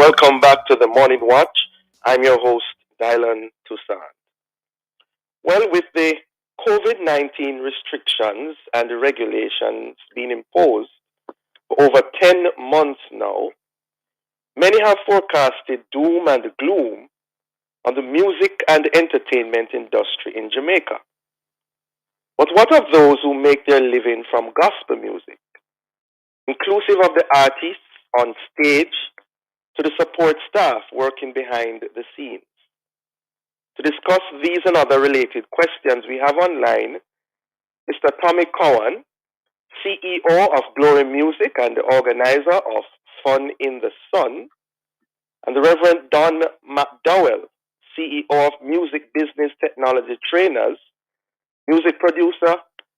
Welcome back to the Morning Watch. I'm your host, Dylan Toussaint. Well, with the COVID 19 restrictions and the regulations being imposed for over 10 months now, many have forecasted doom and gloom on the music and entertainment industry in Jamaica. But what of those who make their living from gospel music, inclusive of the artists on stage to the support staff working behind the scenes? To discuss these and other related questions, we have online Mr. Tommy Cowan, CEO of Glory Music and the organizer of Fun in the Sun, and the Reverend Don McDowell, CEO of Music Business Technology Trainers, music producer,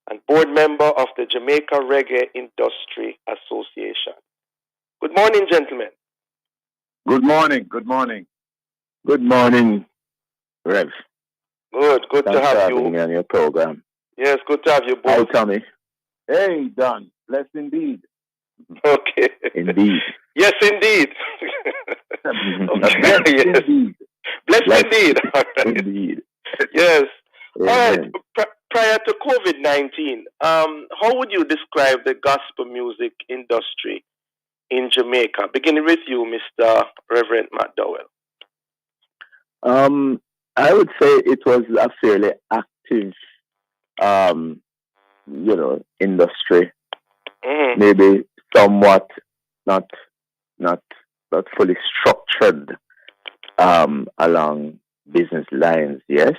and board member of the Jamaica Reggae Industry Association. Good morning, gentlemen. Good morning. Good morning, Rev. Good Thanks to have for you. having me on your program. Yes, good to have you Hi, both. Tommy. Hey, Don. Blessed indeed. Okay. Indeed. Yes, indeed. Blessed yes. indeed. Blessed indeed. All right. Indeed. Yes. All right. Amen. Prior to COVID-19, how would you describe the gospel music industry in Jamaica? Beginning with you, Mr. Reverend McDowell. I would say it was a fairly active, um, industry. Mm-hmm. Maybe somewhat not not not fully structured along business lines, yes.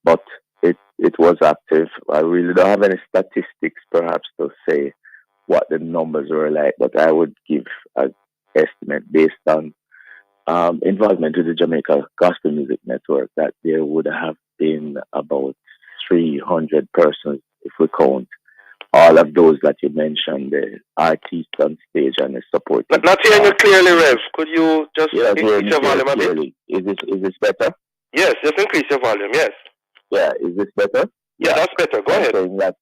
But it was active. I really don't have any statistics perhaps to say what the numbers were like, but I would give an estimate based on involvement with the Jamaica Gospel Music Network that there would have been about 300 persons if we count all of those that you mentioned, the artists on stage and the support. Not hearing you clearly, Rev. Could you just hearing increase your volume a bit? clearly. Is this better? Yes, just increase your volume, yes. Yeah, is this better? Yeah, that's better. Go I'm ahead. saying that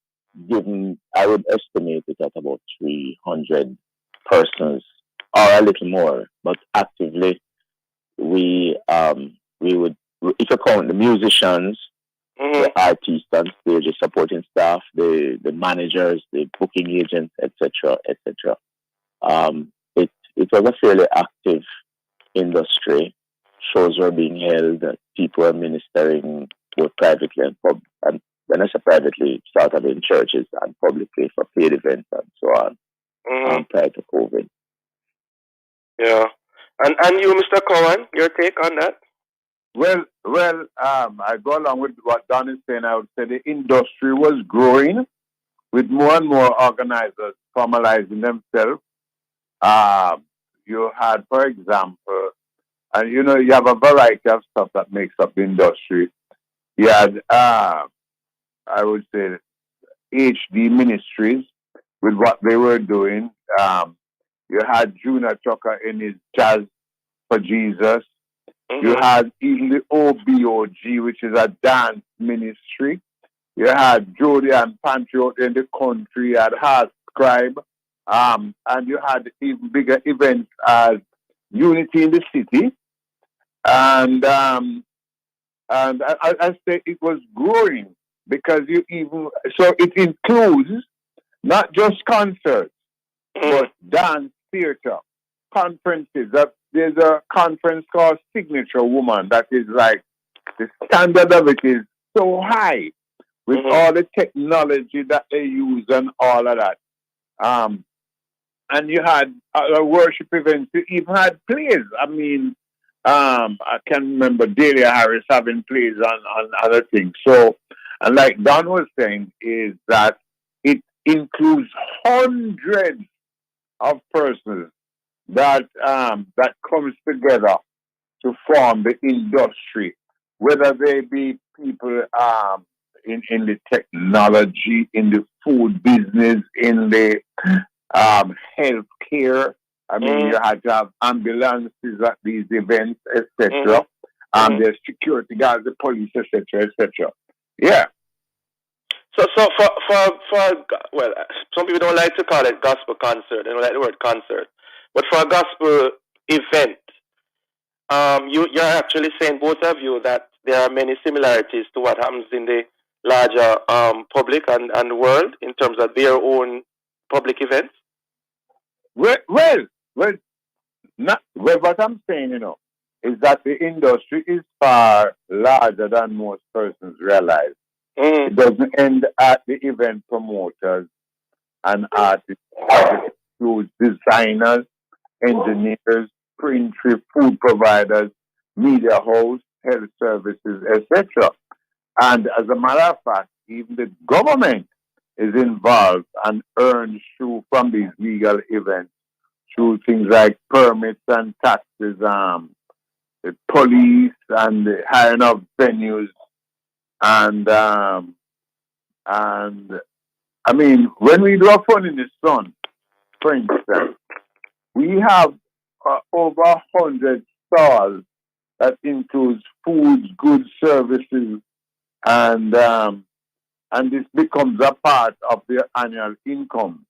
I would estimate it at about 300 persons or a little more, but actively we would, if you count the musicians, Mm-hmm. the artists on stage, the supporting staff, the managers, the booking agents, etc., etc. It was a fairly active industry. Shows were being held, people were ministering both privately and when I say privately, sort of in churches and publicly for paid events and so on, Mm-hmm. prior to COVID. Yeah. And you, Mr. Cowan, your take on that? Well, I go along with what Don is saying. I would say the industry was growing with more and more organizers formalizing themselves. You had, for example, and you have a variety of stuff that makes up the industry. You had, I would say, HD Ministries with what they were doing. You had Junior Tucker in his Jazz for Jesus. Mm-hmm. You had even the OBOG, which is a dance ministry. You had Jody and Pantry out in the country. You had Heart Scribe. And you had even bigger events as Unity in the City. And I say it was growing because so it includes not just concerts, Mm-hmm. but dance, theater, conferences. There's a conference called Signature Woman that is like the standard of it is so high with Mm-hmm. all the technology that they use and all of that. And you had worship events. You even had plays. I mean, I can remember Delia Harris having plays on other things. So, and like Don was saying, is that it includes hundreds of persons that comes together to form the industry, whether they be people in the technology, in the food business, in the healthcare. I mean, you had to have ambulances at these events, etc. There's security guards, the police, etc., etc. Yeah. So for well, some people don't like to call it gospel concert. They don't like the word concert. But for a gospel event. You're actually saying, both of you, that there are many similarities to what happens in the larger public and world in terms of their own public events? Well, what I'm saying, is that the industry is far larger than most persons realize. It doesn't end at the event promoters and artists. It includes designers, engineers, printry, food providers, media hosts, health services, etc. And as a matter of fact, even the government is involved and earns from these legal events through things like permits and taxes, the police and the hiring of venues, and I mean, when we do a Fun in the Sun, for instance, we have over 100 stalls that includes foods, goods, services, and this becomes a part of their annual income.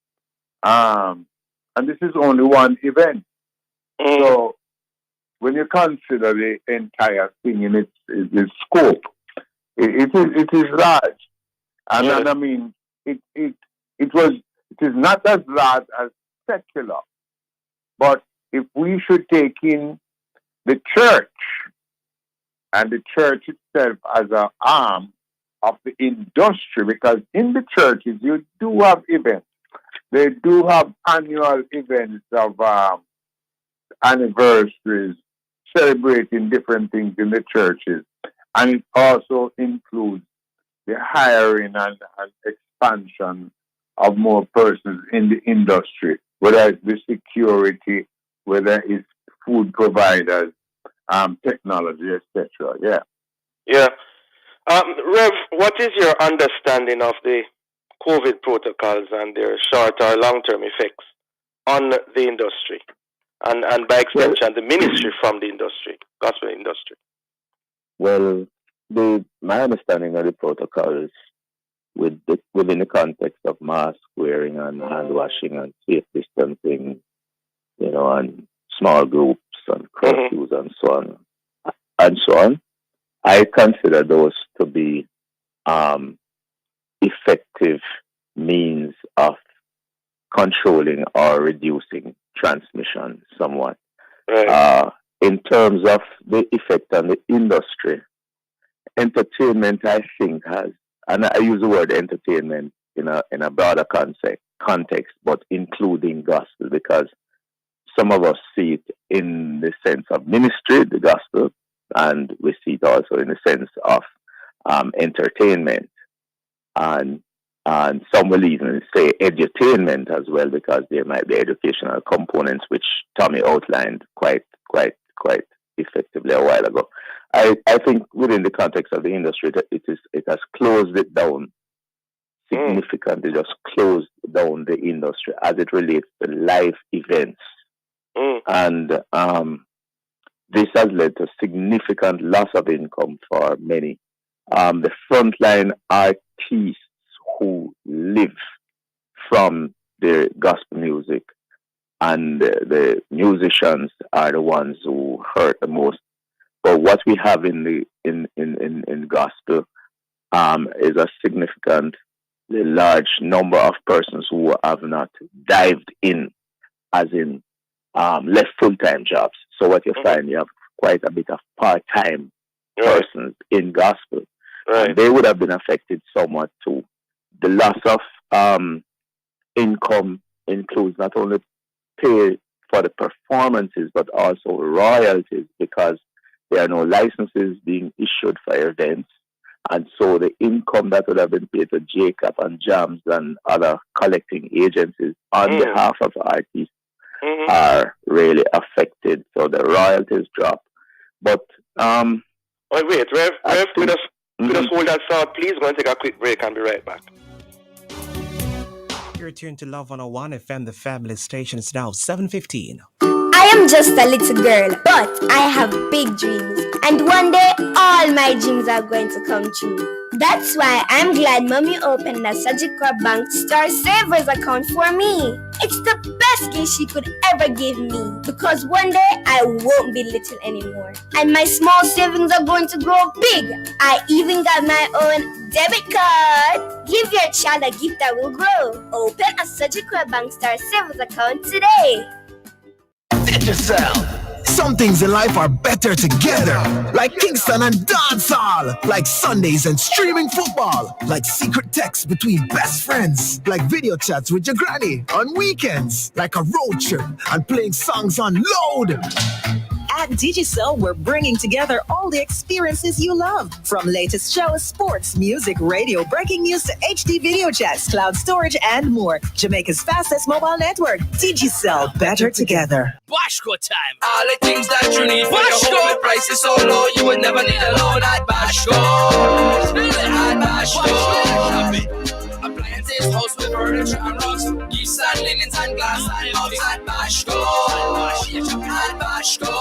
And this is only one event. So when you consider the entire thing in its scope, it is large. And I mean, it is not as large as secular. But if we should take in the church and the church itself as an arm of the industry, because in the churches you do have events. They do have annual events of anniversaries, celebrating different things in the churches. And it also includes the hiring and expansion of more persons in the industry, whether it's the security, whether it's food providers, technology, etc. Yeah. Yeah. Rev, what is your understanding of the COVID protocols and their short or long-term effects on the industry and by extension the ministry from the industry, gospel industry? Well, my understanding of the protocols within the context of mask wearing and hand washing and safe distancing, and small groups and curfews and so on, I consider those to be effective means of controlling or reducing transmission somewhat. Right. In terms of the effect on the industry, entertainment, I think, has, and I use the word entertainment in a broader context, but including gospel, because some of us see it in the sense of ministry, the gospel, and we see it also in the sense of entertainment, and some will even say edutainment as well, because there might be educational components, which Tommy outlined quite effectively a while ago. I think within the context of the industry, it has closed it down significantly, just closed down the industry as it relates to live events. And this has led to significant loss of income for many. The frontline artists who live from the gospel music and the musicians are the ones who hurt the most. But what we have in gospel is a significant, large number of persons who have not dived in, as in left full-time jobs. So what you find, you have quite a bit of part-time persons in gospel. Right. They would have been affected somewhat too. The loss of income includes not only pay for the performances, but also royalties, because there are no licenses being issued for events. And so the income that would have been paid to Jacob and Jams and other collecting agencies on behalf of artists are really affected. So the royalties drop. But wait, Rev, could us hold that thought, please? We're going to take a quick break and be right back. You're tuned to Love 101 FM, the fabulous station. It's now 7:15. I am just a little girl, but I have big dreams. And one day, all my dreams are going to come true. That's why I'm glad Mommy opened a Sagicor Bank Star Savers account for me. It's the best gift she could ever give me because one day I won't be little anymore. And my small savings are going to grow big. I even got my own debit card. Give your child a gift that will grow. Open a Surgical Bank Star Savings account today. Digicel. Some things in life are better together, like Kingston and dancehall, like Sundays and streaming football, like secret texts between best friends, like video chats with your granny on weekends, like a road trip and playing songs on load. At Digicel, we're bringing together all the experiences you love, from latest shows, sports, music, radio, breaking news to HD video chats, cloud storage, and more. Jamaica's fastest mobile network. Digicel, better together. Bashco time. All the things that you need for your home. The price is so low, you would never need a loan at Bashco. At Bashco. Appliances, house with furniture and rugs, gifts and linens and glass and mugs at Bashco. At Bashco.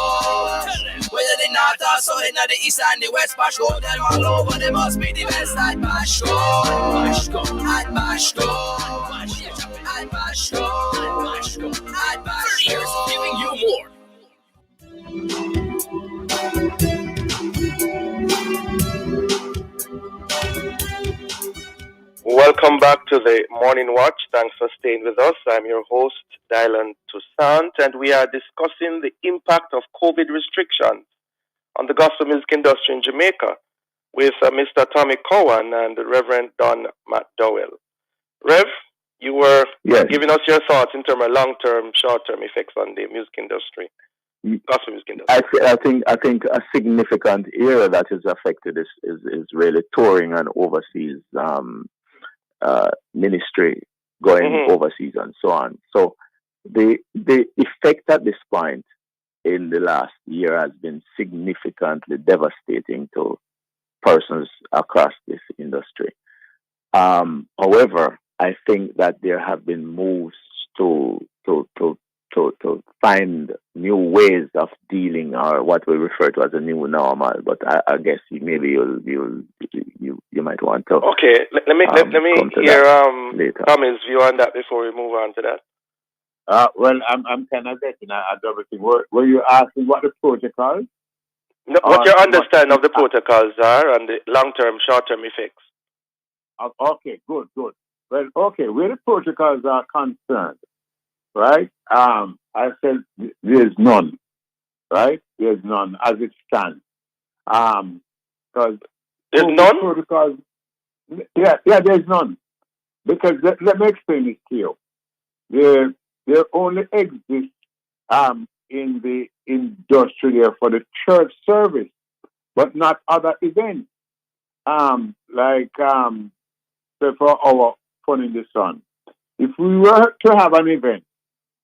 Whether they north or south, in the east and the west, Bashco. Them all over, they must be the best at Bashco. At Bashco. At Bashco. At Bashco. 30 years giving you more. Welcome back to the Morning Watch. Thanks for staying with us. I'm your host, Dylan Toussaint, and we are discussing the impact of COVID restrictions on the gospel music industry in Jamaica with Mr. Tommy Cowan and the Reverend Don McDowell. Rev, you were giving us your thoughts in terms of long-term, short-term effects on the music industry, gospel music industry. I think a significant area that is affected is really touring and overseas ministry going overseas and so on. So the effect at this point in the last year has been significantly devastating to persons across this industry. However, I think that there have been moves to find new ways of dealing, or what we refer to as a new normal. But I guess maybe you might want to. Okay, let me hear Tommy's view on that before we move on to that. Well, I'm kind of getting at everything. Were you asking what the protocols? No, what your understanding of the protocols are and the long-term, short-term effects? Okay, good. Well, okay, where the protocols are concerned, right? I said there's none, right? There's none as it stands. Because there's none? Protocols, yeah, there's none. Because let me explain this to you. There only exists in the industry there for the church service, but not other events. Say for our Fun in the Sun. If we were to have an event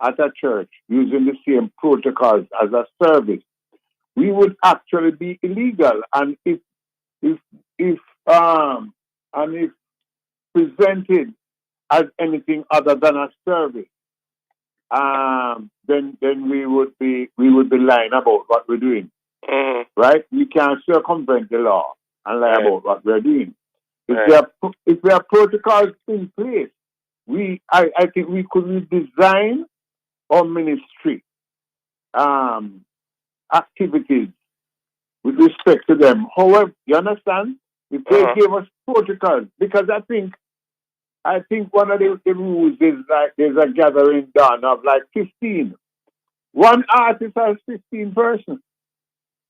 at a church using the same protocols as a service, we would actually be illegal. And if presented as anything other than a service, then we would be lying about what we're doing, right? We can't circumvent the law and lie about what we're doing. If there are protocols in place, I think we could redesign our ministry activities with respect to them. However, you understand? If they gave us protocols, because I think one of the rules is like there's a gathering done of like 15. One artist has 15 persons.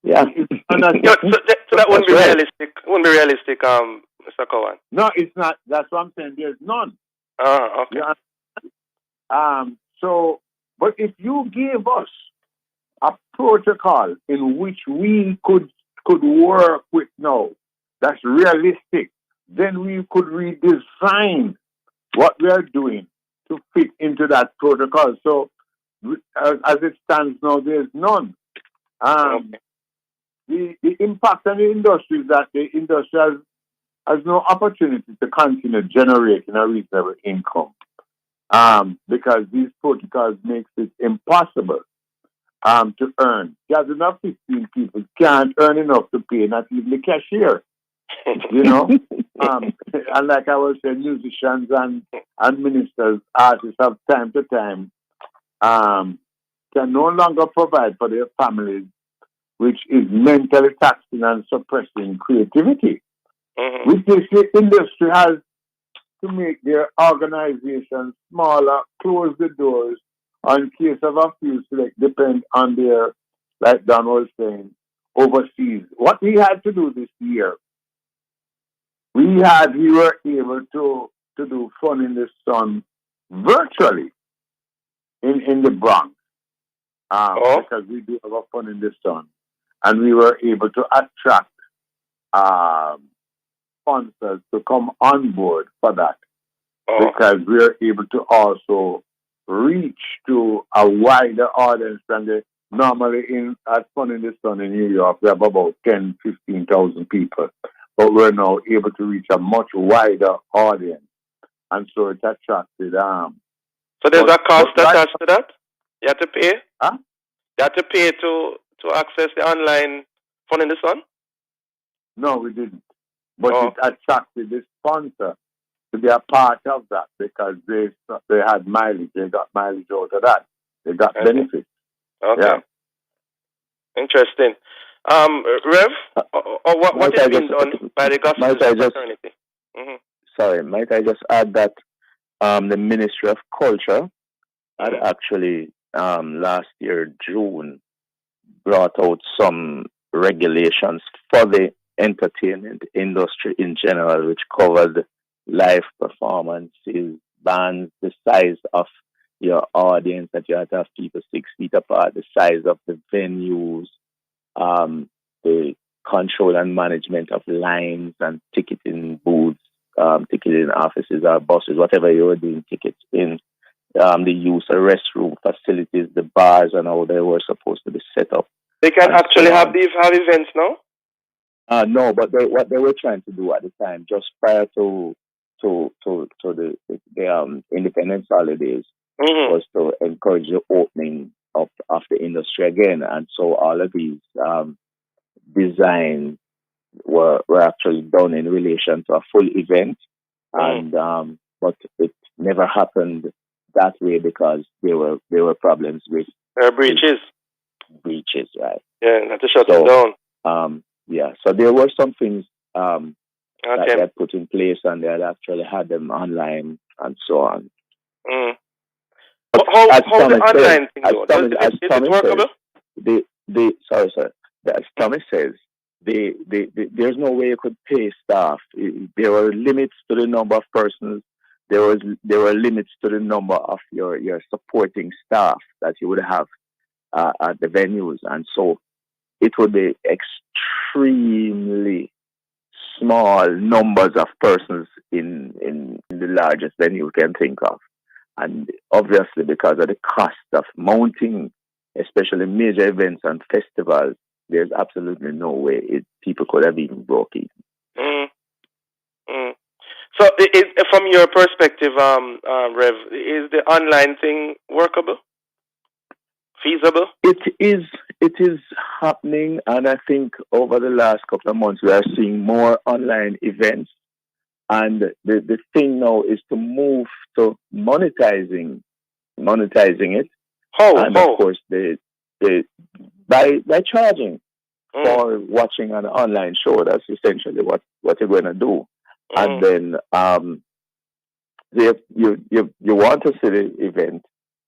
Yeah. So that wouldn't be realistic. Wouldn't be realistic, Mr. Cowan. No, it's not. That's what I'm saying. There's none. Okay. Yeah. But if you gave us a protocol in which we could work with now, that's realistic, then we could redesign what we are doing to fit into that protocol. So, as it stands now, there's none. The impact on the industry is that the industry has no opportunity to continue generating a reasonable income, because these protocols makes it impossible to earn. Gathering of 15 people can't earn enough to pay not even the cashier. You know, and like I was saying, musicians and ministers, artists have time to time can no longer provide for their families, which is mentally taxing and suppressing creativity. Which this industry has to make their organizations smaller, close the doors, or in case of a few select, depend on their, like Don was saying, overseas. What we had to do this year, we were able to do Fun in the Sun virtually in the Bronx. Because we do have a Fun in the Sun. And we were able to attract sponsors to come on board for that. Because we are able to also reach to a wider audience than normally at Fun in the Sun in New York, we have about 10, 15,000 people. But we're now able to reach a much wider audience. And so it attracted. So there's a cost attached to that? You have to pay? Huh? You have to pay to access the online Fun in the Sun? No, we didn't. But it attracted the sponsor to be a part of that because they had mileage. They got mileage out of that. They got benefits. Okay. Yeah. Interesting. Rev, what has been done by the Gospel Fraternity? Sorry, might I just add that the Ministry of Culture had actually last year, June, brought out some regulations for the entertainment industry in general, which covered live performances, bands, the size of your audience, that you had to have people 6 feet apart, the size of the venues, the control and management of lines and ticketing booths, ticketing offices or buses, whatever you were doing tickets in, the use of restroom facilities, the bars and how they were supposed to be set up. They can actually have events now? No, but what they were trying to do at the time, just prior to the independence holidays, was to encourage the opening of the industry again. And so all of these designs were actually done in relation to a full event. And but it never happened that way because there were problems with breaches. Breaches, right? Yeah, not to shut them down. Yeah, so there were some things that they had put in place, and they had actually had them online and so on. How the online thing go? Is it workable? As Thomas says, there's no way you could pay staff. There were limits to the number of persons. There were limits to the number of your supporting staff that you would have at the venues, and so it would be extremely small numbers of persons in the largest venue you can think of. And obviously, because of the cost of mounting, especially major events and festivals, there's absolutely no way people could have even broke even. So, from your perspective, Rev, is the online thing workable? Feasible? It is happening, and I think over the last couple of months we are seeing more online events. And the thing now is to move to monetizing it. Of course, by charging for watching an online show. That's essentially what you're going to do. And then you want to see the event,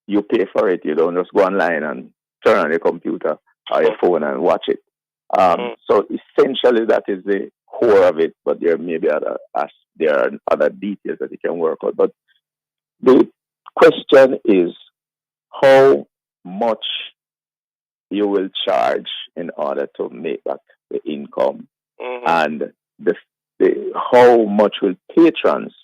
you pay for it. You don't just go online and turn on your computer or your phone and watch it. So essentially that is the core of it, but there may be there are other details that you can work out. But the question is how much you will charge in order to make back the income, and how much will patrons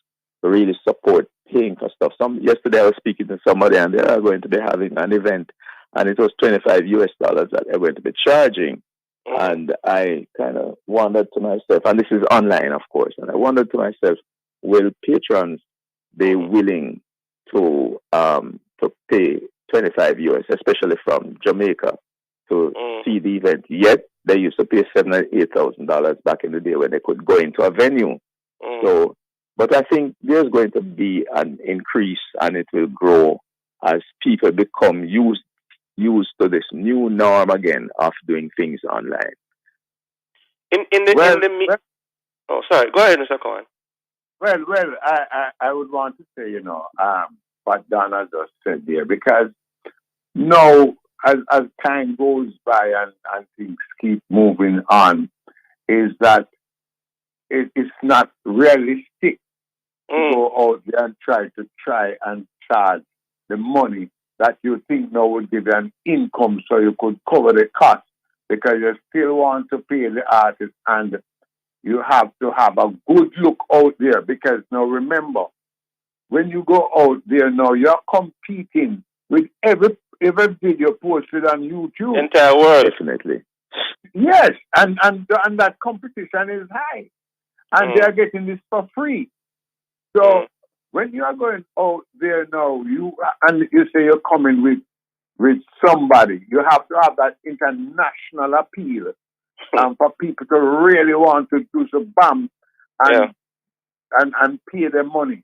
really support paying for stuff. Yesterday I was speaking to somebody, and they are going to be having an event, and it was $25 that they're going to be charging. And I kind of wondered to myself, and this is online, of course, and I wondered to myself, will patrons be willing to pay $25, especially from Jamaica, to see the event? Yet they used to pay $7,000 or $8,000 back in the day when they could go into a venue. So, but I think there's going to be an increase, and it will grow as people become used to this new norm again of doing things online. Oh, sorry. Go ahead, Mr. Cohen. Well, I would want to say, what Donna just said there, because now, as time goes by and things keep moving on, is that it's not realistic to go out there and try and charge the money that you think now would give you an income so you could cover the cost, because you still want to pay the artist, and you have to have a good look out there, because now remember, when you go out there now, you're competing with every video posted on YouTube. Entire world. Definitely. Yes, and that competition is high. And they are getting this for free. So when you are going out there now, you say you're coming with somebody, you have to have that international appeal. For people to really want to do some bam and pay their money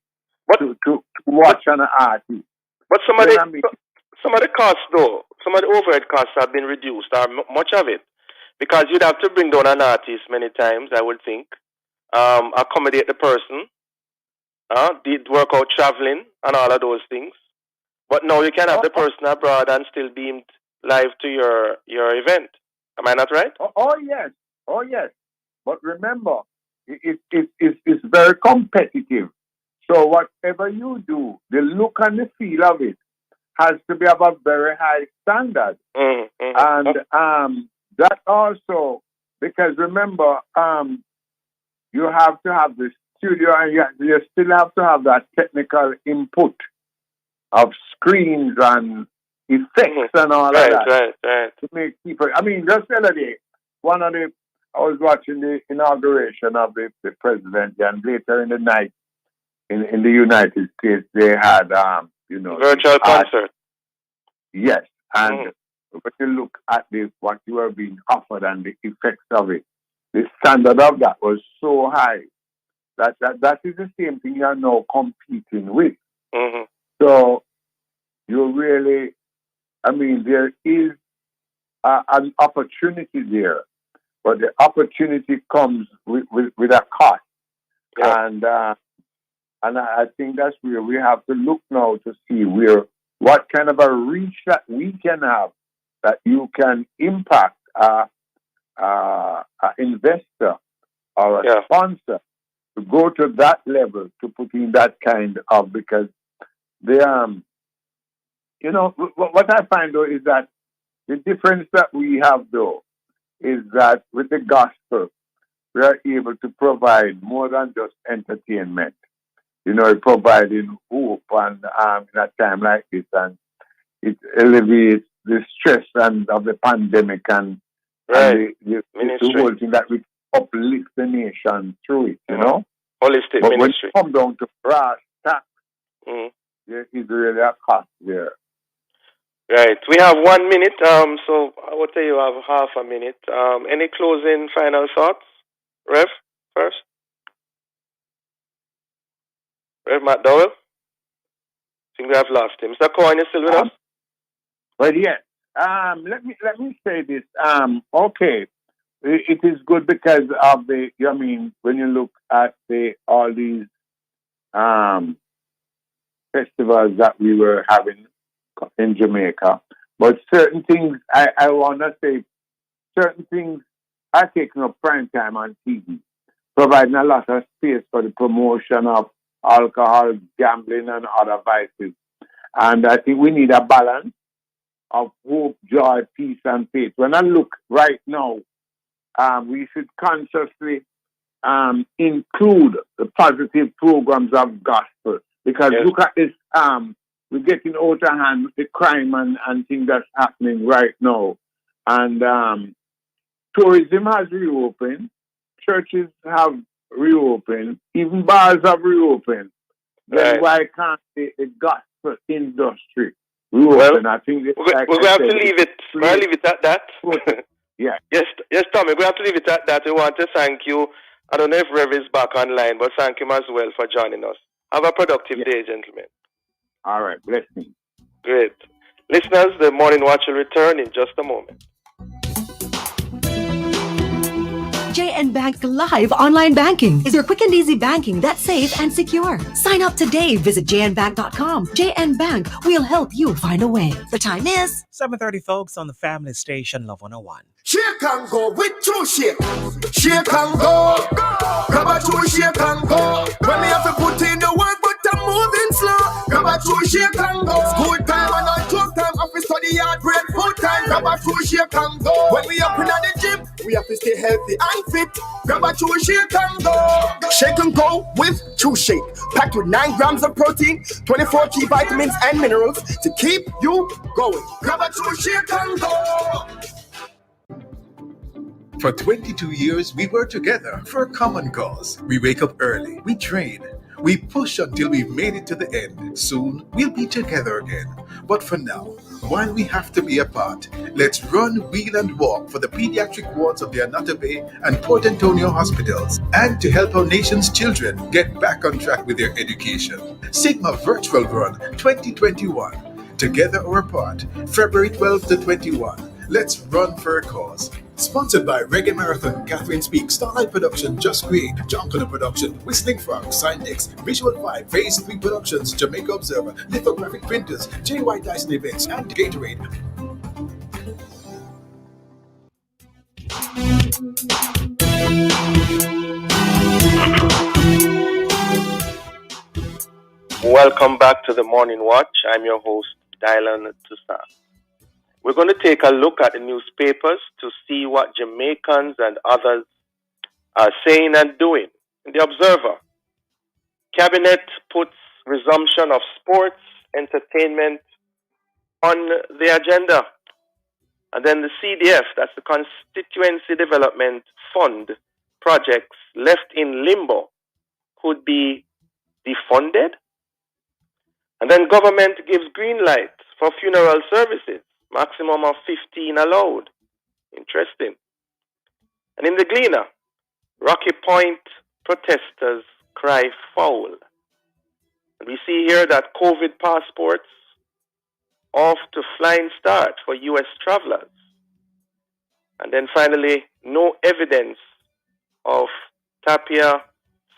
to watch an artist. But some of the costs though, some of the overhead costs have been reduced, or much of it, because you'd have to bring down an artist many times, I would think, accommodate the person, did work out traveling and all of those things. But now you can have the person abroad and still beamed live to your event. Am I not right? Oh yes. But remember, it's very competitive. So whatever you do, the look and the feel of it has to be of a very high standard. And that also, because remember, you have to have the studio, and you still have to have that technical input of screens and effects and all of that. Right. To make people, I mean, just the other day, I was watching the inauguration of the president, and later in the night, in the United States, they had, virtual concert. Yes, and when you look at what you are being offered and the effects of it, the standard of that was so high that is the same thing you are now competing with. So you really, I mean, there is an opportunity there, but the opportunity comes with a cost. And I think that's where we have to look now to see what kind of a reach that we can have, that you can impact an investor or a sponsor to go to that level, to put in that kind of, because they what I find though is that the difference that we have though is that with the gospel, we are able to provide more than just entertainment. Providing hope and in a time like this, and it alleviates the stress of the pandemic and the whole thing that we uplift the nation through it, Holistic but ministry. when you come down to brass tacks, there is really a cost there. Right. We have 1 minute, so I would say you have half a minute. Any closing final thoughts? Rev, first? Rev Matt Dowell? I think we have lost him. Mr. Cohen, is still with us? Well, yes. Let me say this. Okay. It is good because of when you look at all these festivals that we were having in Jamaica, but certain things, I want to say, certain things are taking up prime time on TV, providing a lot of space for the promotion of alcohol, gambling, and other vices. And I think we need a balance of hope, joy, peace, and faith. When I look right now, we should consciously include the positive programs of gospel, because look at this, we're getting out of hand with the crime and things that's happening right now. And tourism has reopened, churches have reopened, even bars have reopened. Then why can't the gospel industry reopen? I think we're going to have to leave it. We'll leave it at that. Yeah. Yes, Tommy, we have to leave it at that. We want to thank you. I don't know if Rev is back online, but thank him as well for joining us. Have a productive day, gentlemen. All right. Bless me. Great. Listeners, the Morning Watch will return in just a moment. JN Bank Live Online Banking is your quick and easy banking that's safe and secure. Sign up today. Visit jnbank.com. JN Bank will help you find a way. The time is 7:30, folks, on the Family Station, Love 101. Shake and go with true shake. Shake and go. Grab a true shake and go. When me have to put in the work, but I'm moving slow. Grab a true shake and go. School time and on job time, office study hard, brain full time. Grab a true shake and go. When we up in the gym, we have to stay healthy and fit. Grab a true shake and go. Shake and go with True Shake. Packed with 9 grams of protein, 24 key vitamins and minerals to keep you going. Grab a true shake and go. For 22 years, we were together for a common cause. We wake up early, we train, we push until we've made it to the end. Soon, we'll be together again. But for now, while we have to be apart, let's run, wheel, and walk for the pediatric wards of the Anata Bay and Port Antonio hospitals, and to help our nation's children get back on track with their education. Sigma Virtual Run 2021. Together or apart, February 12 to 21. Let's run for a cause. Sponsored by Reggae Marathon, Catherine Speak, Starlight Production, Just Create, John Connor Production, Whistling Frog, Signex, Visual 5, Phase 3 Productions, Jamaica Observer, Lithographic Printers, J. White Dyson Events, and Gatorade. Welcome back to the Morning Watch. I'm your host, Dylan Toussaint. We're going to take a look at the newspapers to see what Jamaicans and others are saying and doing. In the Observer, Cabinet puts resumption of sports, entertainment on the agenda. And then the CDF, that's the Constituency Development Fund, projects left in limbo could be defunded. And then government gives green light for funeral services. Maximum of 15 allowed. Interesting. And in the Gleaner, Rocky Point protesters cry foul. And we see here that COVID passports off to flying start for U.S. travelers. And then finally, no evidence of Tapia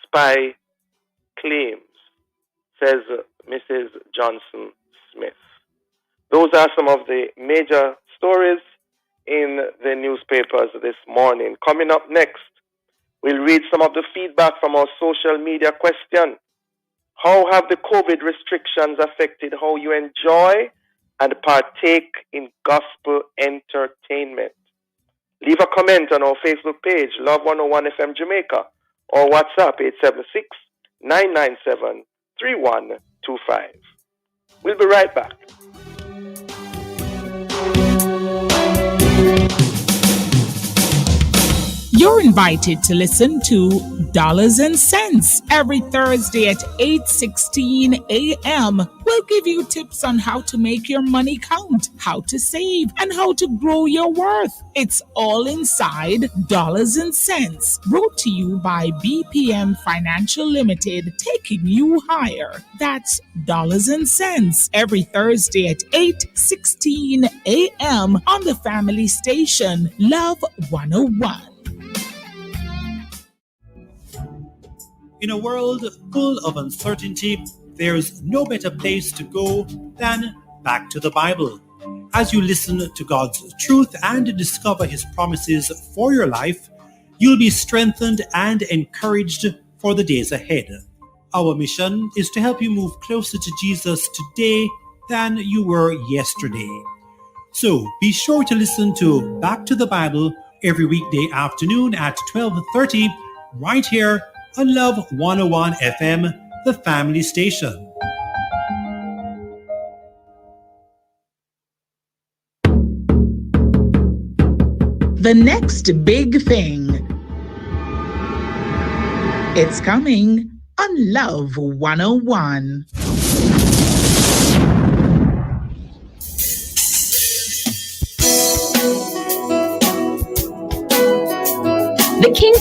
spy claims, says Mrs. Johnson Smith. Those are some of the major stories in the newspapers this morning. Coming up next, we'll read some of the feedback from our social media question. How have the COVID restrictions affected how you enjoy and partake in gospel entertainment? Leave a comment on our Facebook page, Love 101 FM Jamaica, or WhatsApp 876-997-3125. We'll be right back. You're invited to listen to Dollars and Cents every Thursday at 8:16 a.m. We'll give you tips on how to make your money count, how to save, and how to grow your worth. It's all inside Dollars and Cents, brought to you by BPM Financial Limited, taking you higher. That's Dollars and Cents every Thursday at 8:16 a.m. on the family station, Love 101. In a world full of uncertainty, there's no better place to go than back to the Bible. As you listen to God's truth and discover His promises for your life, you'll be strengthened and encouraged for the days ahead. Our mission is to help you move closer to Jesus today than you were yesterday. So be sure to listen to Back to the Bible every weekday afternoon at 12:30 right here on Love 101 FM, the family station. The next big thing. It's coming on Love 101.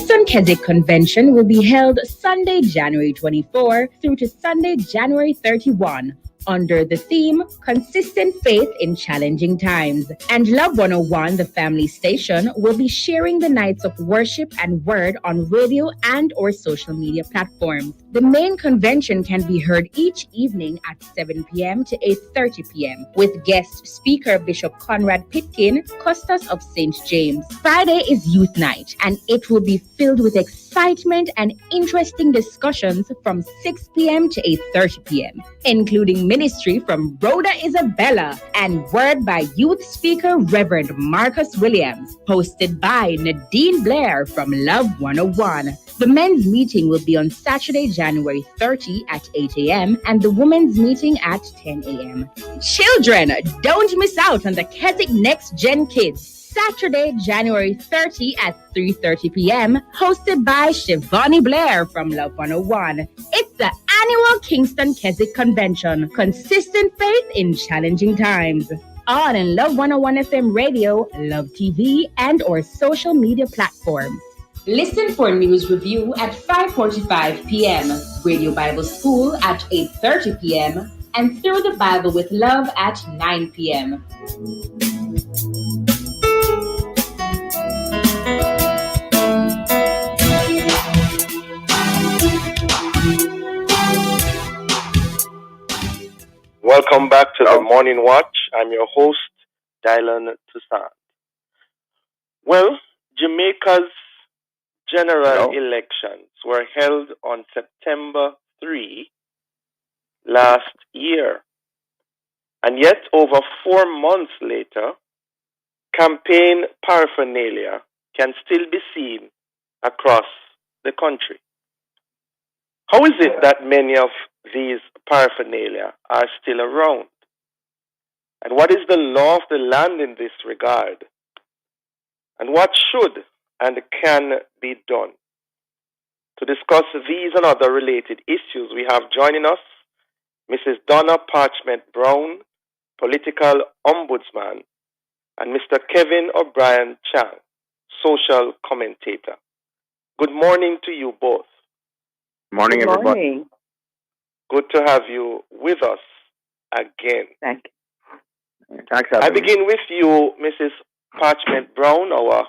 Kingston Keswick Convention will be held Sunday, January 24 through to Sunday, January 31. Under the theme, Consistent Faith in Challenging Times. And Love 101, the family station, will be sharing the nights of worship and word on radio and or social media platforms. The main convention can be heard each evening at 7 p.m. to 8:30 p.m. with guest speaker Bishop Conrad Pitkin, Custos of St. James. Friday is Youth Night, and it will be filled with excitement and interesting discussions from 6 p.m. to 8:30 p.m., including ministry from Rhoda Isabella and word by youth speaker Reverend Marcus Williams, hosted by Nadine Blair from Love 101. The men's meeting will be on Saturday, January 30 at 8 a.m. and the women's meeting at 10 a.m. Children, don't miss out on the Keswick Next Gen Kids. Saturday, January 30 at 3:30 p.m., hosted by Shivani Blair from Love 101. It's the annual Kingston Keswick Convention, Consistent Faith in Challenging Times. On in Love 101 FM radio, Love TV, and or social media platforms. Listen for news review at 5:45 p.m., Radio Bible School at 8:30 p.m., and Through the Bible with Love at 9 p.m. Welcome back to the Morning Watch. I'm your host, Dylan Toussaint. Well, Jamaica's general elections were held on September 3 last year. And yet, over 4 months later, campaign paraphernalia can still be seen across the country. How is it that many of these paraphernalia are still around? And what is the law of the land in this regard? And what should and can be done? To discuss these and other related issues, we have joining us Mrs. Donna Parchment Brown, political ombudsman, and Mr. Kevin O'Brien Chang, social commentator. Good morning to you both. Morning, everybody. Good to have you with us again. Thanks. Thanks, I begin with you, Mrs. Parchment Brown, our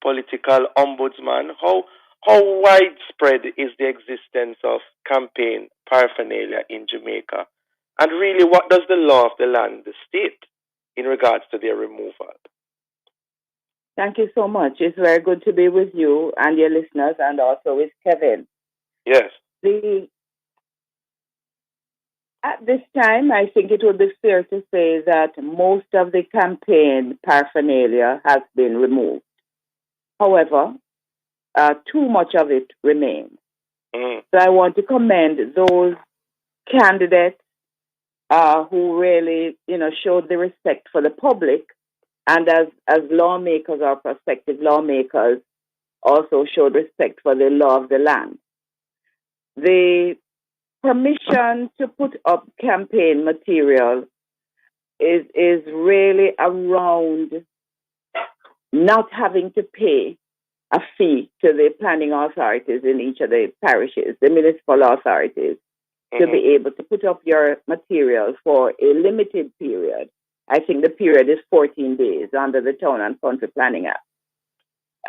political ombudsman. How widespread is the existence of campaign paraphernalia in Jamaica? And really, what does the law of the land state in regards to their removal? Thank you so much. It's very good to be with you and your listeners, and also with Kevin. Yes. At this time, I think it would be fair to say that most of the campaign paraphernalia has been removed. However, too much of it remains. So I want to commend those candidates who really, showed the respect for the public, and as lawmakers or prospective lawmakers also showed respect for the law of the land. The permission to put up campaign material is really around not having to pay a fee to the planning authorities in each of the parishes, the municipal authorities, to be able to put up your material for a limited period. I think the period is 14 days under the Town and Country Planning Act.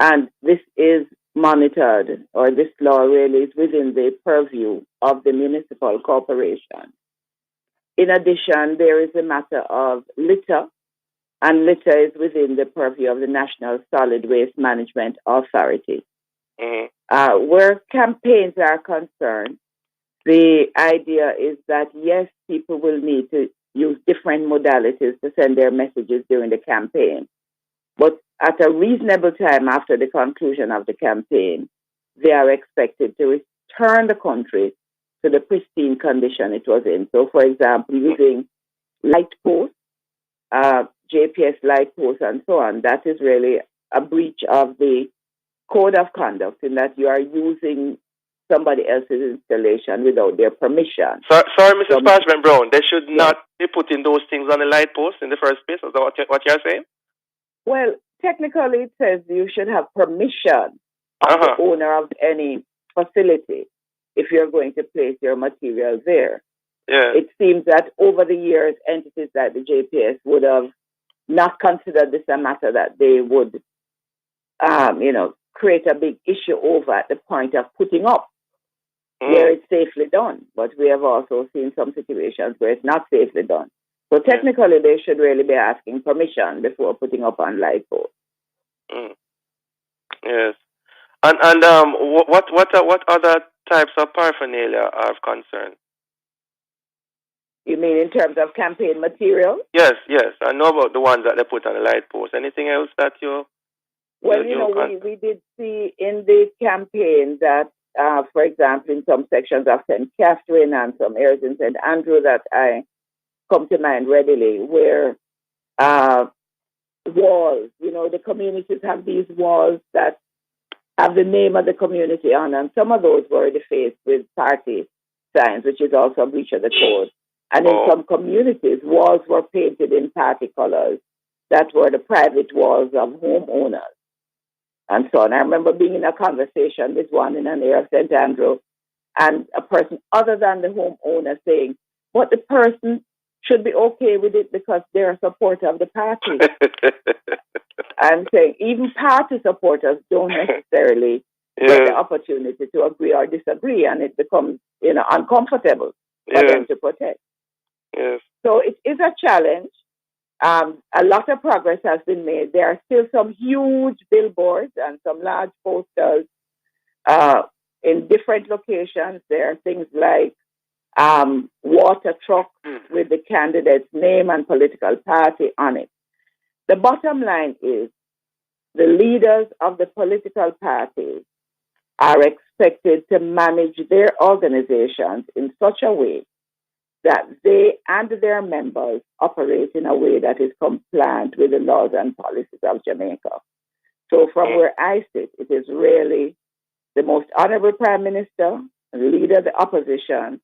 And this is monitored, or this law really is within the purview of the municipal corporation. In addition, there is a matter of litter, and litter is within the purview of the National Solid Waste Management Authority. Where campaigns are concerned, the idea is that, yes, people will need to use different modalities to send their messages during the campaign. But at a reasonable time after the conclusion of the campaign, they are expected to return the country to the pristine condition it was in. So, for example, using light posts, JPS light posts, and so on, that is really a breach of the code of conduct in that you are using somebody else's installation without their permission. Sorry, Mrs. Parchment Brown, they should not be putting those things on the light post in the first place. Is that what you're saying? Well, technically it says you should have permission of the owner of any facility if you're going to place your material there. Yeah. It seems that over the years, entities like the JPS would have not considered this a matter that they would, create a big issue over at the point of putting up, where it's safely done. But we have also seen some situations where it's not safely done. So technically, they should really be asking permission before putting up on light posts. Yes. And what other types of paraphernalia are of concern? You mean in terms of campaign material? Yes. I know about the ones that they put on the light post. Anything else that you? Well, we did see in the campaign that, for example, in some sections of St. Catherine and some areas in St. Andrew that I come to mind readily, where walls, the communities have these walls that have the name of the community on, and some of those were defaced with party signs, which is also a breach of the code. And in some communities, walls were painted in party colors that were the private walls of homeowners and so on. I remember being in a conversation with one in an area of St. Andrew, and a person other than the homeowner saying, but the person should be okay with it because they're a supporter of the party. I'm saying even party supporters don't necessarily get the opportunity to agree or disagree, and it becomes, uncomfortable for them to protest. Yes. So it is a challenge. A lot of progress has been made. There are still some huge billboards and some large posters in different locations. There are things like water trucks with the candidate's name and political party on it. The bottom line is the leaders of the political parties are expected to manage their organizations in such a way that they and their members operate in a way that is compliant with the laws and policies of Jamaica. So from where I sit, it is really the most honorable Prime Minister and the leader of the opposition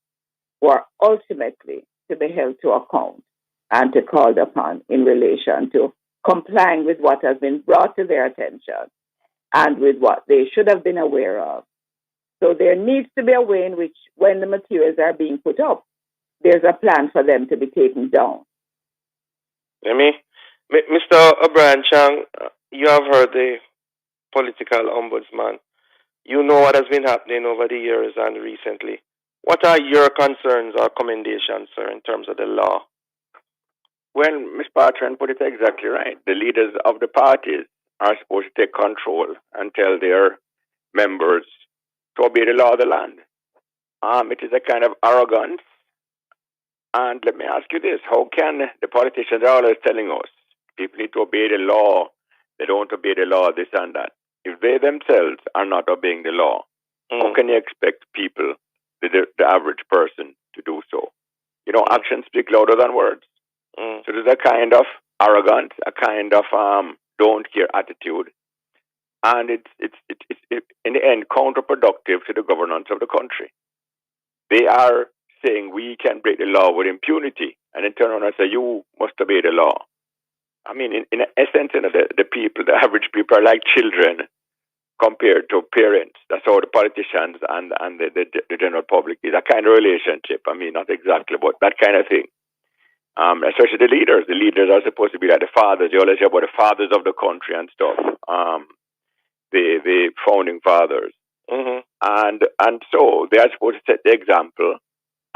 who are ultimately to be held to account and to called upon in relation to complying with what has been brought to their attention and with what they should have been aware of. So there needs to be a way in which, when the materials are being put up, there's a plan for them to be taken down. Mr. O'Brien Chang, you have heard the political ombudsman. You know what has been happening over the years and recently. What are your concerns or commendations, sir, in terms of the law? Well, Ms. Bartran put it exactly right. The leaders of the parties are supposed to take control and tell their members to obey the law of the land. It is a kind of arrogance. And let me ask you this. How can the politicians are always telling us people need to obey the law, they don't obey the law, this and that. If they themselves are not obeying the law, how can you expect people, the average person, to do so? Actions speak louder than words. So there's a kind of arrogance, a kind of don't care attitude. And it's in the end counterproductive to the governance of the country. They are saying we can break the law with impunity, and then turn around and say you must obey the law. I mean, in essence, the people, the average people, are like children compared to parents. That's how the politicians and the general public is. A kind of relationship. I mean, not exactly, but that kind of thing. Especially the leaders. The leaders are supposed to be like the fathers. You always hear about the fathers of the country and stuff. The founding fathers. And so they are supposed to set the example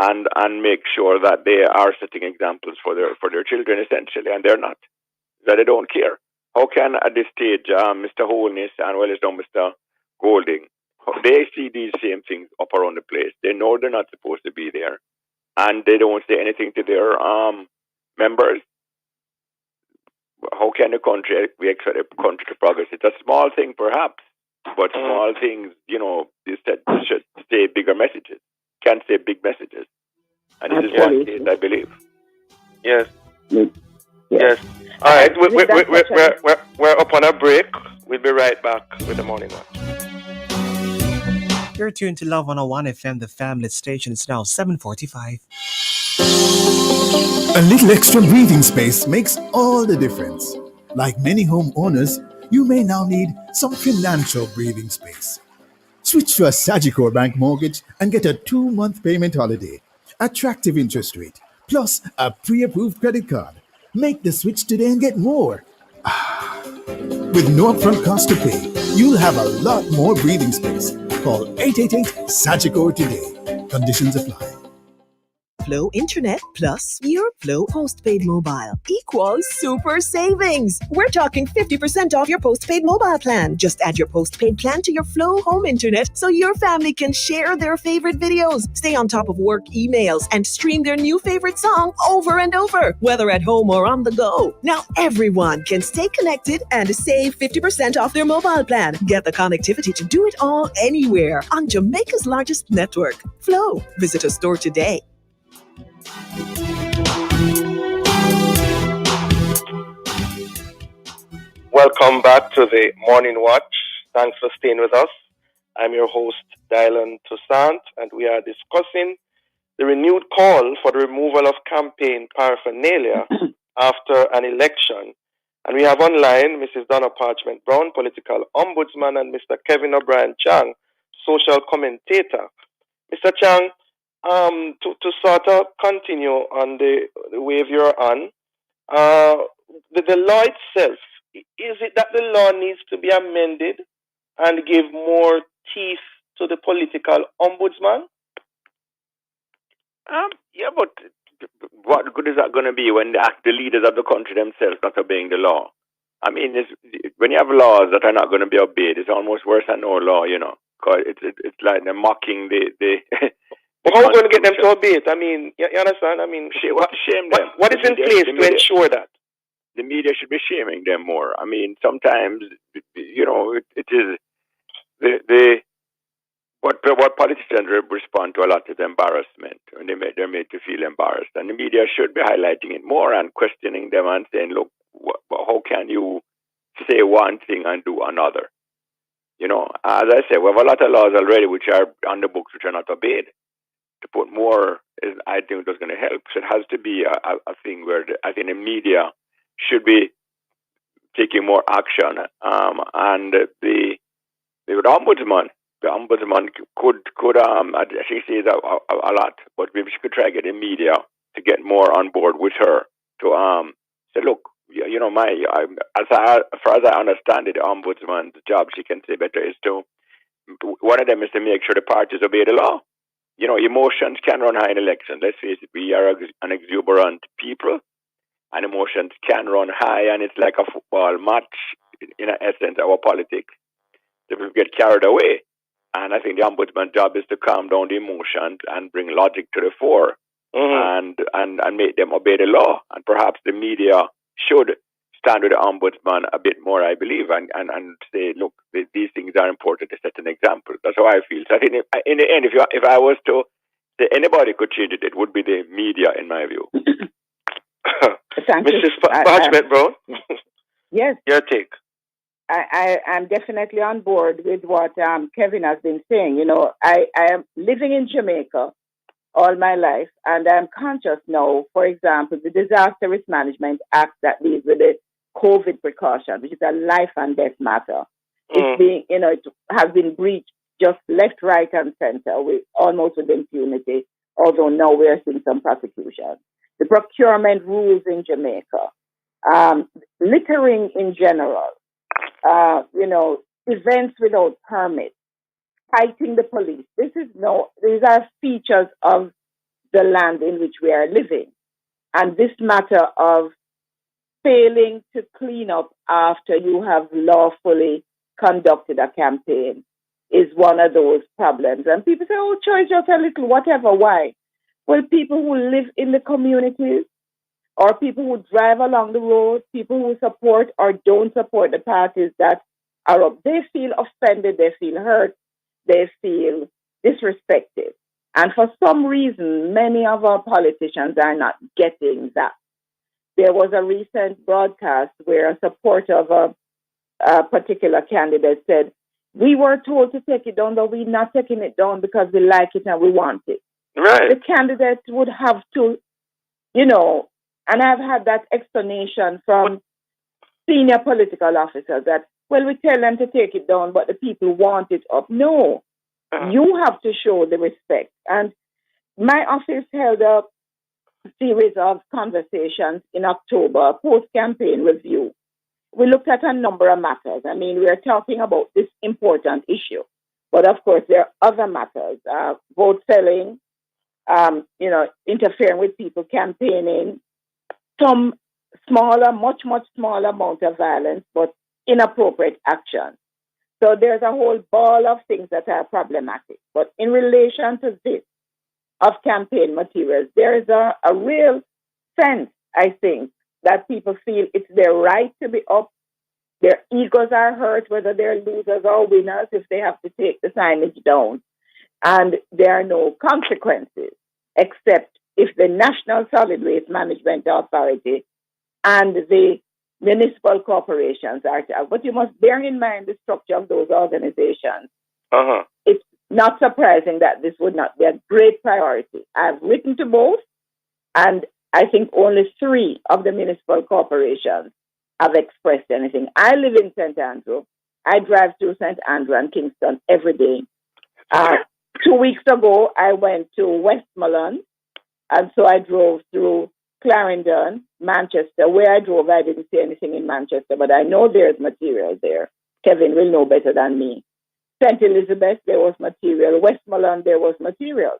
and make sure that they are setting examples for their children, essentially, and they're not. That they don't care. How can, at this stage, Mr. Holness and Mr. Golding, they see these same things up around the place. They know they're not supposed to be there, and they don't say anything to their members. How can we expect a country to progress? It's a small thing, perhaps, but small things, should say bigger messages. Can't say big messages. And this is one case, I believe. Yes. Yes. All right. We're up on a break. We'll be right back with the Morning Watch. You're tuned to Love 101 FM, the family station. It's now 7:45. A little extra breathing space makes all the difference. Like many homeowners, you may now need some financial breathing space. Switch to a Sagicor Bank mortgage and get a 2-month payment holiday, attractive interest rate, plus a pre-approved credit card. Make the switch today and get more. With no upfront cost to pay, you'll have a lot more breathing space. Call 888-SAGICOR today. Conditions apply. Flow Internet plus your Flow postpaid mobile equals super savings. We're talking 50% off your postpaid mobile plan. Just add your postpaid plan to your Flow home internet so your family can share their favorite videos, stay on top of work emails, and stream their new favorite song over and over, whether at home or on the go. Now everyone can stay connected and save 50% off their mobile plan. Get the connectivity to do it all anywhere on Jamaica's largest network, Flow. Visit a store today. Welcome back to the Morning Watch. Thanks for staying with us. I'm your host, Dylan Toussaint, and we are discussing the renewed call for the removal of campaign paraphernalia after an election. And we have online Mrs. Donna Parchment Brown, political ombudsman, and Mr. Kevin O'Brien Chang, social commentator. Mr. Chang, to sort of continue on the wave you're on, the law itself, is it that the law needs to be amended and give more teeth to the political ombudsman? Yeah, but what good is that going to be when the leaders of the country themselves not obeying the law? I mean, when you have laws that are not going to be obeyed, it's almost worse than no law, you know. Cause it's like they're mocking the But how are we going to get them to obey it? I mean, you understand? I mean, shame them. What is in place to ensure that? The media should be shaming them more. I mean, sometimes, you know, it is what politicians respond to a lot is embarrassment, and they're made to feel embarrassed. And the media should be highlighting it more and questioning them and saying, look, how can you say one thing and do another? You know, as I said, we have a lot of laws already which are on the books which are not obeyed. To put more, I think that's going to help. So it has to be a thing where I think the media should be taking more action. And the ombudsman could she says a lot, but maybe she could try to get the media to get more on board with her to say, look, you know, as far as I understand it, the ombudsman's job, she can say better, is to, one of them is to make sure the parties obey the law. You know, emotions can run high in elections. Let's face it, we are an exuberant people, and emotions can run high, and it's like a football match, in essence, our politics. So we get carried away. And I think the ombudsman's job is to calm down the emotions and bring logic to the fore, and make them obey the law. And perhaps the media should stand with the ombudsman a bit more, I believe, and say, look, these things are important to set an example. That's how I feel. So I think in the end, if I was to say anybody could change it, it would be the media, in my view. Mrs. Parchment Brown? Yes. Your take. I'm definitely on board with what Kevin has been saying. You know, I am living in Jamaica all my life, and I'm conscious now, for example, the Disaster Risk Management Act that deals with the COVID precaution, which is a life and death matter. It's being, you know, it has been breached just left, right, and center, almost with impunity, although now we're seeing some prosecution. The procurement rules in Jamaica, littering in general, you know, events without permits, fighting the police. These are features of the land in which we are living. And this matter of failing to clean up after you have lawfully conducted a campaign is one of those problems. And people say, oh, charge just a little, whatever, why? Well, people who live in the communities, or people who drive along the road, people who support or don't support the parties that are up, they feel offended, they feel hurt, they feel disrespected. And for some reason, many of our politicians are not getting that. There was a recent broadcast where a supporter of a particular candidate said, we were told to take it down, but we're not taking it down because we like it and we want it. Right. The candidate would have to, you know, and I've had that explanation from senior political officers that well, we tell them to take it down, but the people want it up. No, you have to show the respect. And my office held a series of conversations in October, post-campaign review. We looked at a number of matters. I mean, we are talking about this important issue. But of course, there are other matters, vote selling, interfering with people campaigning, some smaller, much smaller amount of violence, but inappropriate action. So there's a whole ball of things that are problematic. But in relation to this, of campaign materials, there is a real sense, I think, that people feel it's their right to be up. Their egos are hurt, whether they're losers or winners, if they have to take the signage down. And there are no consequences, except if the National Solid Waste Management Authority and the municipal corporations are. But you must bear in mind the structure of those organizations. It's not surprising that this would not be a great priority. I've written to both, and I think only 3 of the municipal corporations have expressed anything. I live in St. Andrew. I drive through St. Andrew and Kingston every day. 2 weeks ago, I went to Westmoreland, and so I drove through Clarendon, Manchester. Where I drove, I didn't see anything in Manchester, but I know there's material there. Kevin will know better than me. St. Elizabeth, there was material. Westmoreland, there was material.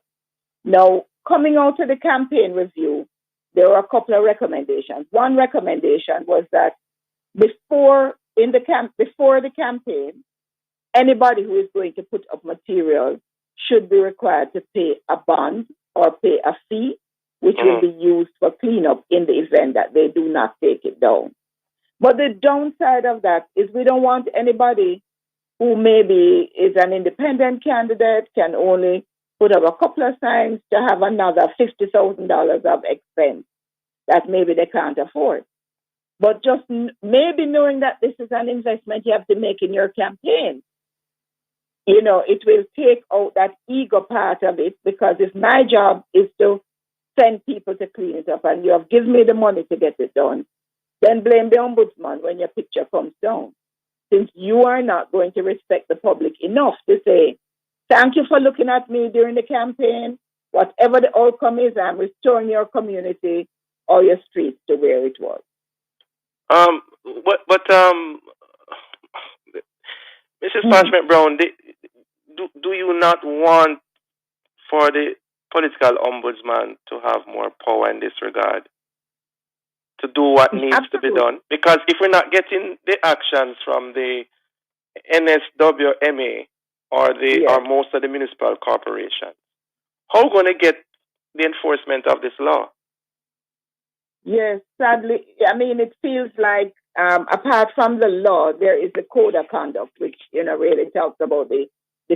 Now, coming out of the campaign review, there were a couple of recommendations. One recommendation was that before the campaign, anybody who is going to put up material should be required to pay a bond or pay a fee, which will be used for cleanup in the event that they do not take it down. But the downside of that is we don't want anybody who maybe is an independent candidate, can only put up a couple of signs, to have another $50,000 of expense that maybe they can't afford. But just maybe knowing that this is an investment you have to make in your campaign, it will take out that ego part of it, because if my job is to send people to clean it up and you have given me the money to get it done, then blame the ombudsman when your picture comes down. Since you are not going to respect the public enough to say, thank you for looking at me during the campaign. Whatever the outcome is, I'm restoring your community or your streets to where it was. Mrs. Parchment Brown, do you not want for the political ombudsman to have more power in this regard, to do what needs to be done? Because if we're not getting the actions from the NSWMA or most of the municipal corporations, how are we going to get the enforcement of this law? Yes, sadly, I mean, it feels like apart from the law, there is the code of conduct, which, really talks about the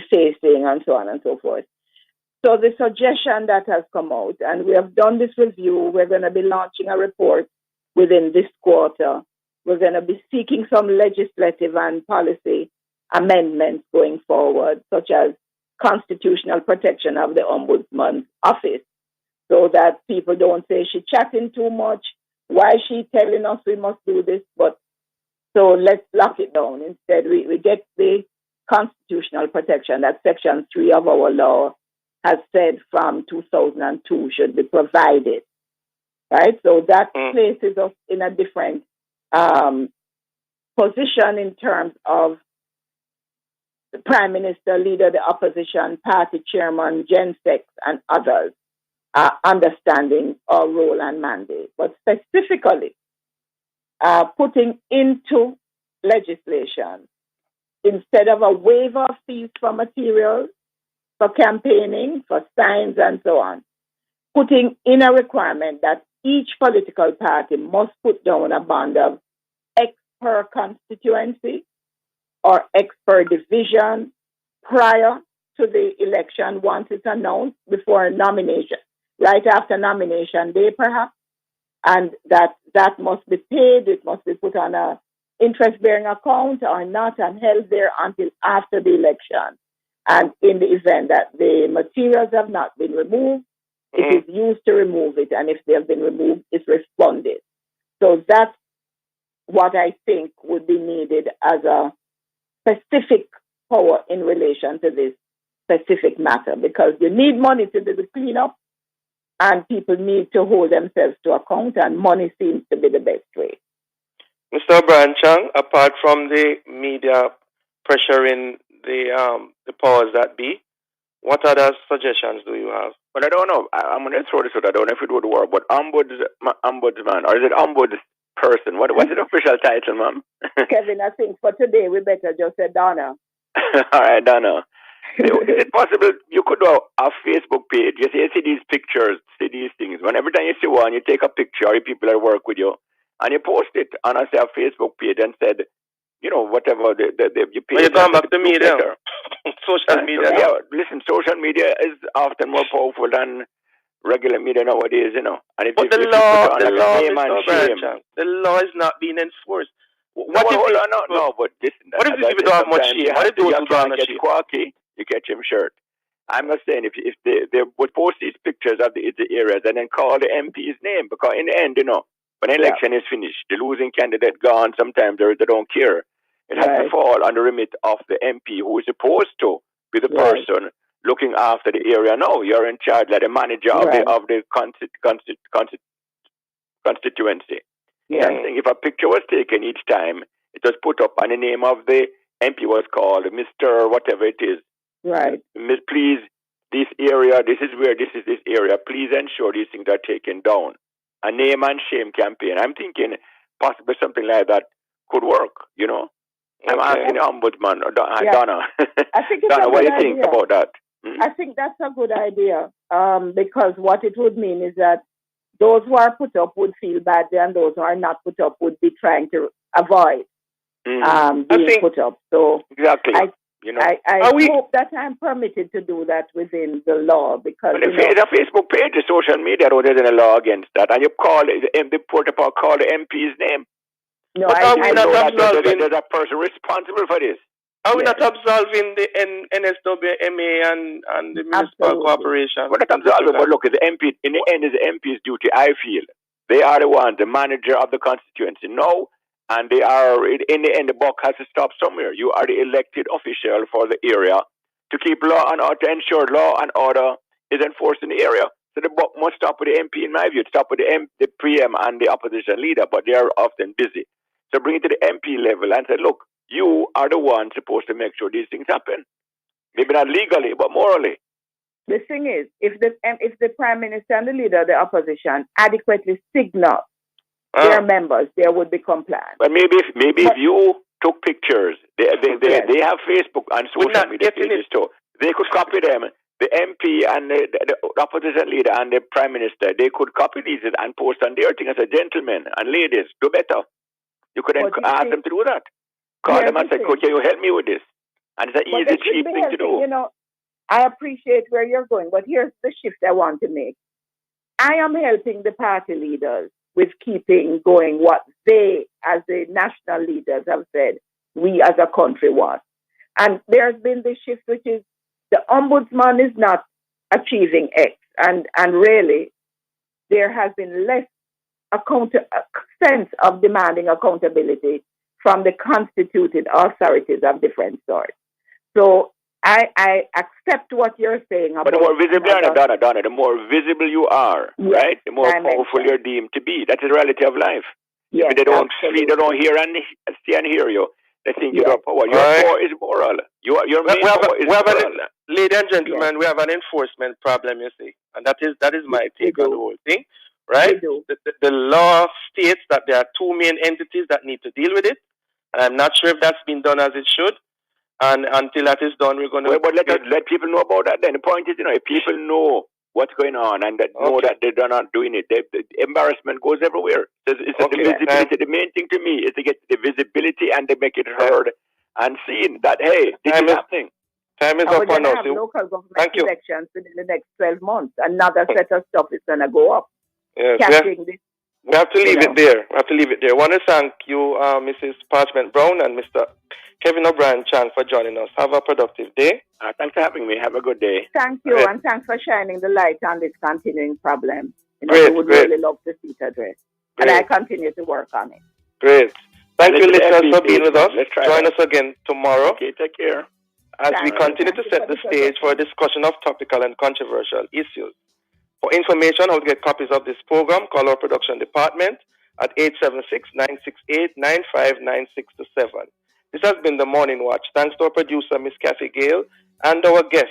facing and so on and so forth. So the suggestion that has come out, and we have done this review, we're going to be launching a report within this quarter. We're going to be seeking some legislative and policy amendments going forward, such as constitutional protection of the Ombudsman's office, so that people don't say she's chatting too much. Why is she telling us we must do this? But so let's lock it down. Instead, we get the constitutional protection that Section 3 of our law has said from 2002 should be provided. Right? So that places us in a different position in terms of the Prime Minister, Leader of the Opposition, Party Chairman, Gen Sex, and others understanding our role and mandate. But specifically, putting into legislation, instead of a waiver of fees for materials, for campaigning, for signs, and so on, putting in a requirement that each political party must put down a bond of X per constituency or X per division prior to the election once it's announced, before nomination, right after nomination day perhaps, and that must be paid, it must be put on a interest-bearing account or not, and held there until after the election. And in the event that the materials have not been removed, it is used to remove it, and if they have been removed, it's responded. So that's what I think would be needed as a specific power in relation to this specific matter, because you need money to do the cleanup, and people need to hold themselves to account, and money seems to be the best way. Mr. O'Brien Chang, apart from the media pressuring the powers that be, what other suggestions do you have? Well, I don't know. I'm going to throw this out. I don't know if it would work, but ombudsman, or is it ombudsperson? What's the official title, ma'am? Kevin, I think for today we better just say Donna. All right, Donna. Is it possible you could do a Facebook page? You see these pictures, see these things. Every time you see one, you take a picture, or people that work with you, and you post it on a Facebook page and said, whatever you pay. Well, you come back to media, social media. Yeah, listen, social media is often more powerful than regular media nowadays, And but the law is not being enforced. What if but listen. What if you don't have much shame? What if you don't have much shame? Squawky, you catch him shirt. I'm not saying if they would post these pictures of the areas and then call the MP's name, because in the end, when the election is finished, the losing candidate gone, sometimes they don't care. It has to fall on the remit of the MP, who is supposed to be the person looking after the area. No, you're in charge, like the manager of the constituency. Yeah. I think if a picture was taken each time, it was put up, and the name of the MP was called Mr. whatever it is. Right. Miss, please, this area, this is this area. Please ensure these things are taken down. A name and shame campaign. I'm thinking possibly something like that could work, I'm asking the ombudsman, Donna. I think Donna, what do you think about that? I think that's a good idea, because what it would mean is that those who are put up would feel badly, and those who are not put up would be trying to avoid being put up. So exactly. I hope that I'm permitted to do that within the law, because it's a Facebook page, the social media, there isn't a law against that, and you call the protocol, call the MP's name. No, there's a person responsible for this. Are we not absolving the NSWMA and the municipal corporation? We're not absolving, but look, the MP, in the end, is the MP's duty, I feel. They are the ones, the manager of the constituency. No, and they are, in the end, the buck has to stop somewhere. You are the elected official for the area to keep law and order, to ensure law and order is enforced in the area. So the buck must stop with the MP, in my view. Stop with the PM and the opposition leader, but they are often busy. So bring it to the MP level and say, look, you are the one supposed to make sure these things happen. Maybe not legally, but morally. The thing is, if the Prime Minister and the leader of the opposition adequately signal their members, there would be compliance. But maybe if you took pictures, they have Facebook and social media pages too. They could copy them. The MP and the opposition leader and the Prime Minister, they could copy these and post on their thing and say, gentlemen and ladies, do better. You could ask them to do that. Call them and say, can you help me with this? And it's an easy, cheap thing to do. I appreciate where you're going, but here's the shift I want to make. I am helping the party leaders with keeping going what they, as the national leaders, have said we as a country want. And there's been this shift, which is the ombudsman is not achieving X. And really, there has been less sense of demanding accountability from the constituted authorities of different sorts. So I accept what you're saying about. But the more visible, Donna, the more visible you are, right? The more powerful you're deemed to be. That's the reality of life. Yes, if they don't see, they don't hear and see and hear you. They think you got power. Your power is moral. Your main power is moral. Ladies and gentlemen, we have an enforcement problem, you see, and that is my take on the whole thing, right? The law states that there are two main entities that need to deal with it, and I'm not sure if that's been done as it should. And until that is done, we're going to... But let people know about that then. The point is, if people know what's going on and know that they're not doing it, the embarrassment goes everywhere. The visibility. The main thing to me is to get the visibility and to make it heard and seen that, hey, this is happening. Time is up on us. Local government elections within the next 12 months. Another set of stuff is going to go up. Yes, we have to leave it there. I want to thank you, Mrs. Parchment Brown and Mr. Kevin O'Brien Chang for joining us. Have a productive day. Thanks for having me. Have a good day. Thank you, and thanks for shining the light on this continuing problem. We would really love to see it addressed. And I continue to work on it. Great. Thank you, listeners, for FBC. being with us. Let's try Join that. us again tomorrow Okay, take care. as we Thank you. continue to set the stage for a discussion of topical and controversial issues. For information on how to get copies of this program, call our production department at 876-968-959627. This has been the Morning Watch. Thanks to our producer, Miss Kathy Gale, and our guests.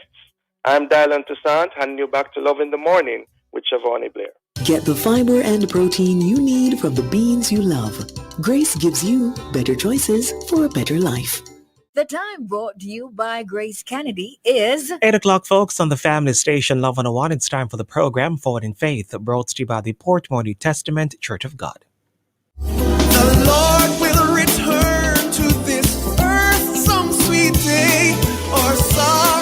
I'm Dylan Toussaint, handing you back to Love in the Morning with Siobhan Blair. Get the fiber and protein you need from the beans you love. Grace gives you better choices for a better life. The time brought to you by Grace Kennedy is 8 o'clock, folks, on the family station Love 101. It's time for the program Forward in Faith, brought to you by the Portmore New Testament Church of God. The Lord